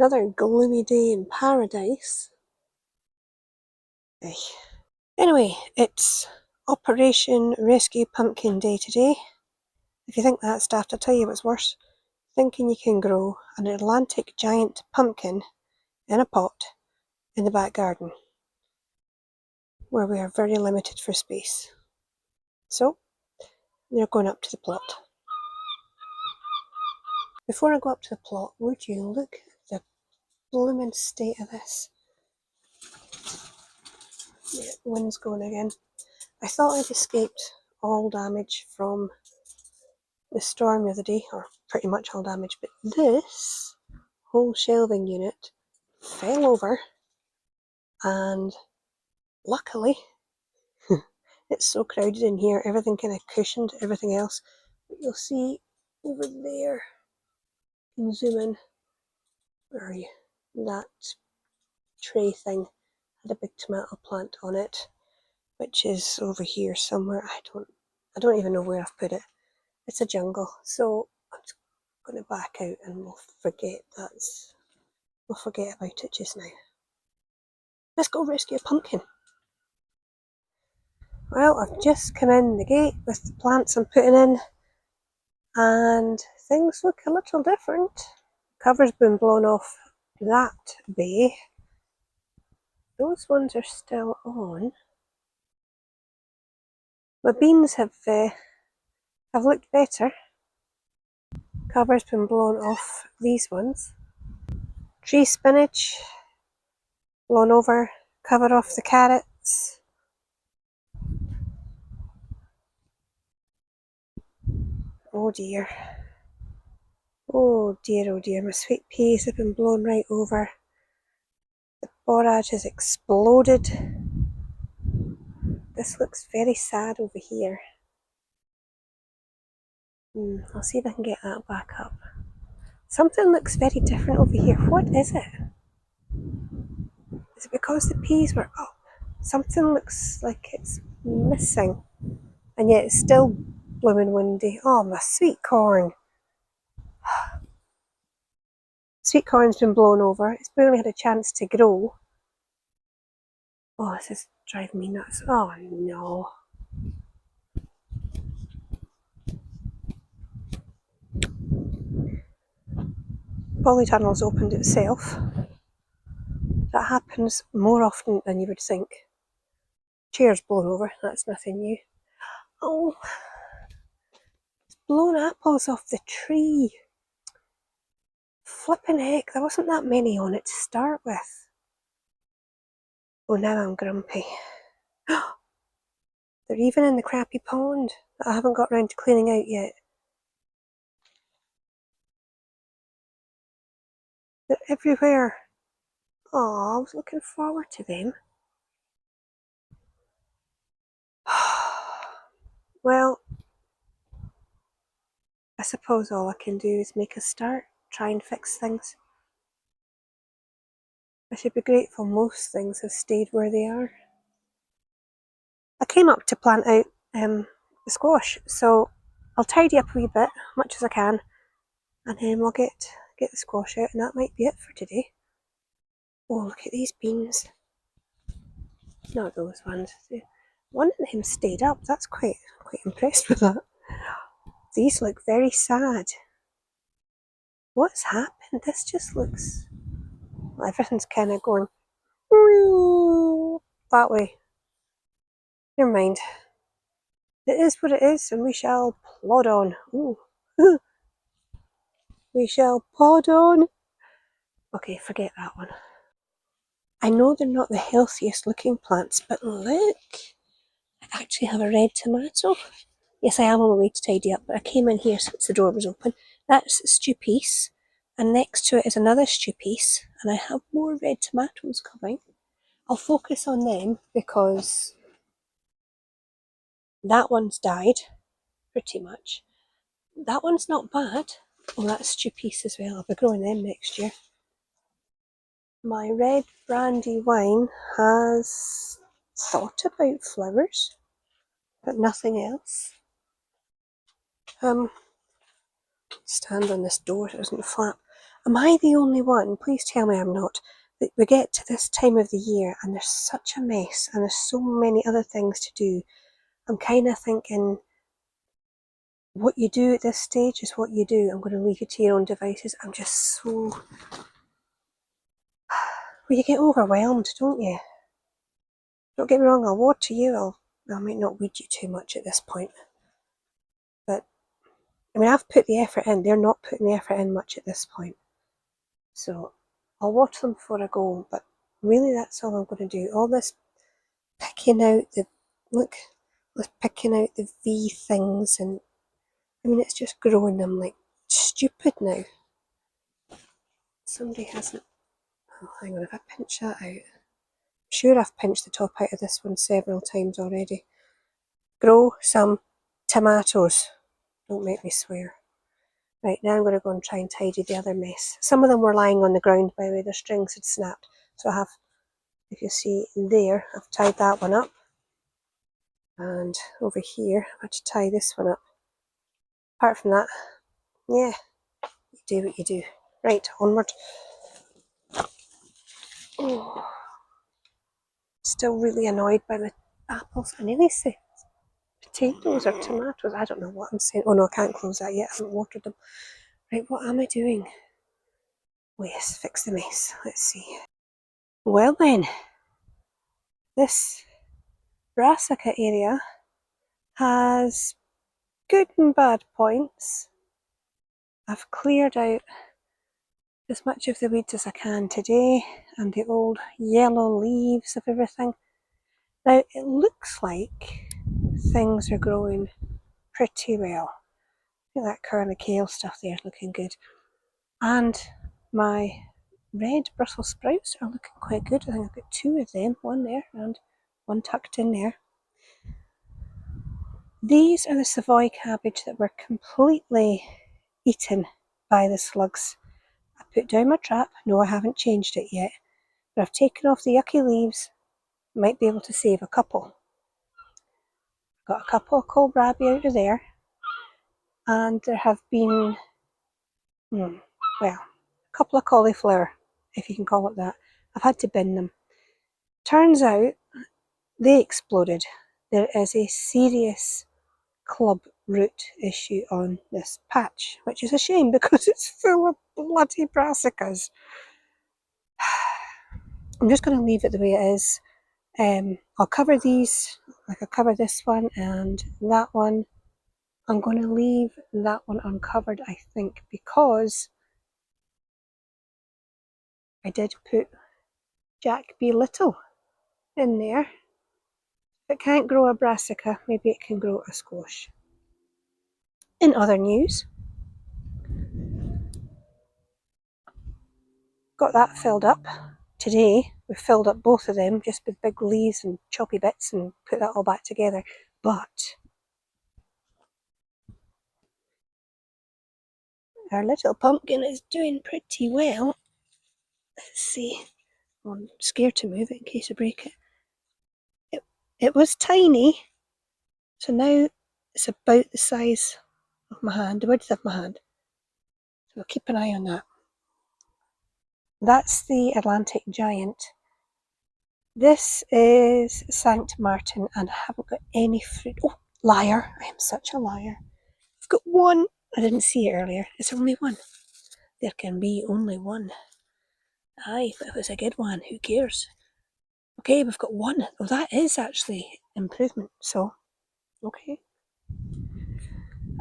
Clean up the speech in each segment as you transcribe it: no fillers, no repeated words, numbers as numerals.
Another gloomy day in paradise. Anyway, it's Operation Rescue Pumpkin Day today. If you think that's daft, I'll tell you what's worse. Thinking you can grow an Atlantic giant pumpkin in a pot in the back garden, where we are very limited for space. So, we're going up to the plot. Before I go up to the plot, would you look at the blooming state of this? Yeah, wind's going again. I thought I'd escaped all damage from the storm the other day, or pretty much all damage, but this whole shelving unit fell over, and luckily it's so crowded in here, everything kind of cushioned everything else. But you'll see over there, you can zoom in, where are you? That tray thing had a big tomato plant on it, which is over here somewhere. I don't even know where I've put it. It's a jungle, so I'm just going to back out and we'll forget about it just now. Let's go rescue a pumpkin. Well, I've just come in the gate with the plants I'm putting in, and things look a little different. Cover's been blown off that bay. Those ones are still on. My beans have looked better. Cover's been blown off these ones. Tree spinach blown over, cover off the carrots. Oh dear. Oh dear, oh dear. My sweet peas have been blown right over. The borage has exploded. This looks very sad over here. I'll see if I can get that back up. Something looks very different over here. What is it? Is it because the peas were up? Something looks like it's missing. And yet it's still blooming windy. Oh, my sweet corn. Sweet corn's been blown over. It's barely had a chance to grow. Oh, this is driving me nuts. Oh no. Polytunnel's opened itself. That happens more often than you would think. Chair's blown over, that's nothing new. Oh, it's blown apples off the tree. Flippin' heck, there wasn't that many on it to start with. Oh, now I'm grumpy. They're even in the crappy pond that I haven't got round to cleaning out yet. They're everywhere. Oh, I was looking forward to them. Well, I suppose all I can do is make a start, try and fix things. I should be grateful most things have stayed where they are. I came up to plant out the squash, so I'll tidy up a wee bit, much as I can, and then we'll get the squash out, and that might be it for today. Oh, look at these beans. Not those ones. One of them stayed up. That's quite impressed with that. These look very sad. What's happened? This just looks... Well, everything's kind of going that way. Never mind. It is what it is, and we shall plod on. Ooh. We shall plod on. Okay, forget that one. I know they're not the healthiest looking plants, but look! I actually have a red tomato. Yes, I am on my way to tidy up, but I came in here since the door was open. That's stew peas, and next to it is another stew piece, and I have more red tomatoes coming. I'll focus on them because that one's died, pretty much. That one's not bad. Oh, that's stew piece as well. I'll be growing them next year. My red brandy wine has thought about flowers, but nothing else. Stand on this door so it doesn't flap. Am I the only one? Please tell me I'm not. That we get to this time of the year and there's such a mess and there's so many other things to do. I'm kind of thinking, what you do at this stage is what you do. I'm going to leave you to your own devices. I'm just so... Well, you get overwhelmed, don't you? Don't get me wrong, I'll water you. I might not weed you too much at this point. But, I mean, I've put the effort in. They're not putting the effort in much at this point. So, I'll water them before I go. But really, that's all I'm going to do. All this picking out the... Look, picking out the V things. And, I mean, it's just growing them like stupid now. Somebody hasn't... Oh, hang on, if I pinch that out... I'm sure I've pinched the top out of this one several times already. Grow some tomatoes. Don't make me swear. Right, now I'm going to go and try and tidy the other mess. Some of them were lying on the ground, by the way, their strings had snapped. So I have, if you see there, I've tied that one up. And over here, I've had to tie this one up. Apart from that, yeah, you do what you do. Right, onward. Oh, still really annoyed by the apples. I nearly say potatoes or tomatoes. I don't know what I'm saying. Oh no, I can't close that yet. I haven't watered them. Right, what am I doing? Oh yes, fix the mess. Let's see. Well then, this brassica area has good and bad points. I've cleared out as much of the weeds as I can today and the old yellow leaves of everything. Now it looks like things are growing pretty well. Look at that curly kale stuff there, looking good. And my red Brussels sprouts are looking quite good. I think I've got two of them, one there and one tucked in there. These are the Savoy cabbage that were completely eaten by the slugs. I put down my trap. No, I haven't changed it yet. But I've taken off the yucky leaves. Might be able to save a couple. Got a couple of kohlrabi out of there. And there have been, well, a couple of cauliflower, if you can call it that. I've had to bin them. Turns out they exploded. There is a serious club root issue on this patch, which is a shame because it's full of bloody brassicas. I'm just going to leave it the way it is. I'll cover these, like I'll cover this one and that one. I'm going to leave that one uncovered, I think, because I did put Jack B. Little in there. If it can't grow a brassica, maybe it can grow a squash. In other news, got that filled up today. We filled up both of them just with big leaves and choppy bits and put that all back together. But our little pumpkin is doing pretty well. Let's see. I'm scared to move it in case I break it. It was tiny, so now it's about the size of my hand, the width of my hand. So I'll keep an eye on that. That's the Atlantic Giant. This is Saint Martin and I haven't got any fruit. Oh, liar. I am such a liar. I've got one. I didn't see it earlier. It's only one. There can be only one. Aye, but if it's a good one, who cares? Okay, we've got one. Oh, that is actually improvement. So, okay.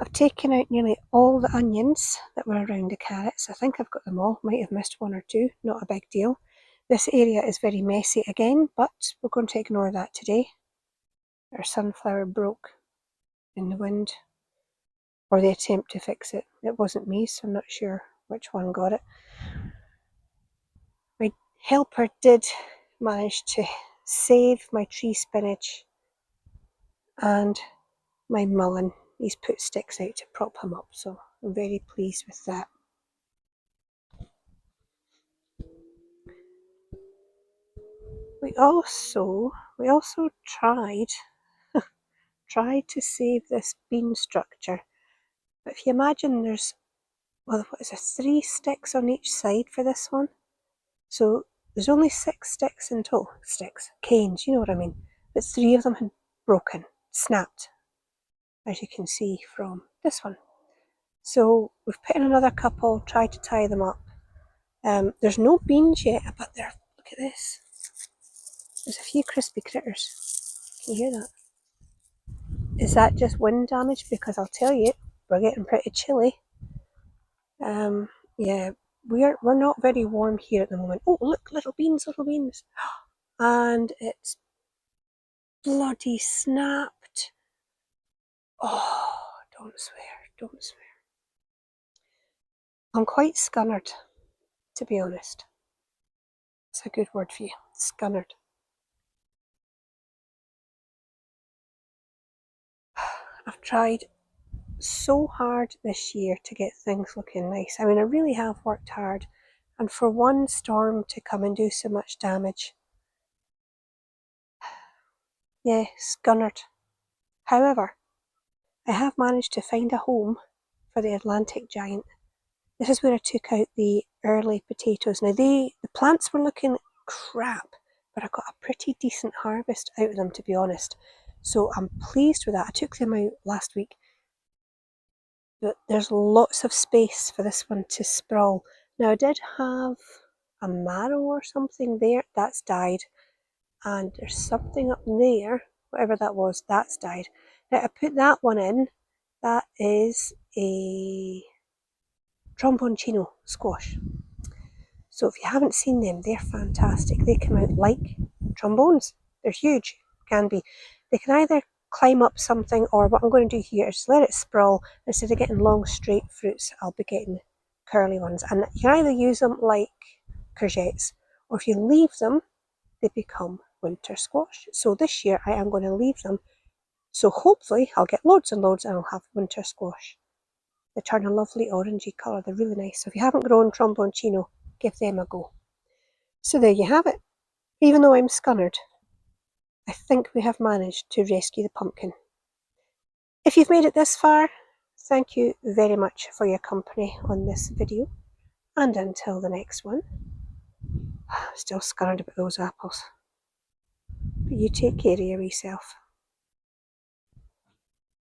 I've taken out nearly all the onions that were around the carrots. I think I've got them all. Might have missed one or two. Not a big deal. This area is very messy again, but we're going to ignore that today. Our sunflower broke in the wind, or the attempt to fix it. It wasn't me, so I'm not sure which one got it. My helper did manage to save my tree spinach and my mullein. He's put sticks out to prop him up, so I'm very pleased with that. We also tried to save this bean structure. But if you imagine there's well, what is there, 3 sticks on each side for this one. So there's only 6 sticks in total. Sticks, canes, you know what I mean. But 3 of them had broken, snapped, as you can see from this one. So we've put in another couple, tried to tie them up. There's no beans yet, but there, look at this. There's a few crispy critters. Can you hear that? Is that just wind damage? Because I'll tell you, we're getting pretty chilly. Yeah, we're not very warm here at the moment. Oh, look, little beans, little beans. And it's bloody snapped. Oh, don't swear, don't swear. I'm quite scunnered, to be honest. It's a good word for you, scunnered. I've tried so hard this year to get things looking nice. I mean, I really have worked hard. And for one storm to come and do so much damage, yeah, scunnered. However, I have managed to find a home for the Atlantic giant. This is where I took out the early potatoes. Now the plants were looking crap, but I got a pretty decent harvest out of them, to be honest. So I'm pleased with that. I took them out last week, but there's lots of space for this one to sprawl. Now I did have a marrow or something there, that's died. And there's something up there, whatever that was, that's died. Now I put that one in, that is a tromboncino squash. So if you haven't seen them, they're fantastic. They come out like trombones. They're huge, can be. They can either climb up something, or what I'm going to do here is just let it sprawl. Instead of getting long straight fruits, I'll be getting curly ones. And you can either use them like courgettes, or if you leave them, they become winter squash. So this year I am going to leave them. So hopefully I'll get loads and loads and I'll have winter squash. They turn a lovely orangey colour. They're really nice. So if you haven't grown tromboncino, give them a go. So there you have it. Even though I'm scunnered, I think we have managed to rescue the pumpkin. If you've made it this far, thank you very much for your company on this video. And until the next one, I'm still scunnered about those apples. But you take care of yourself.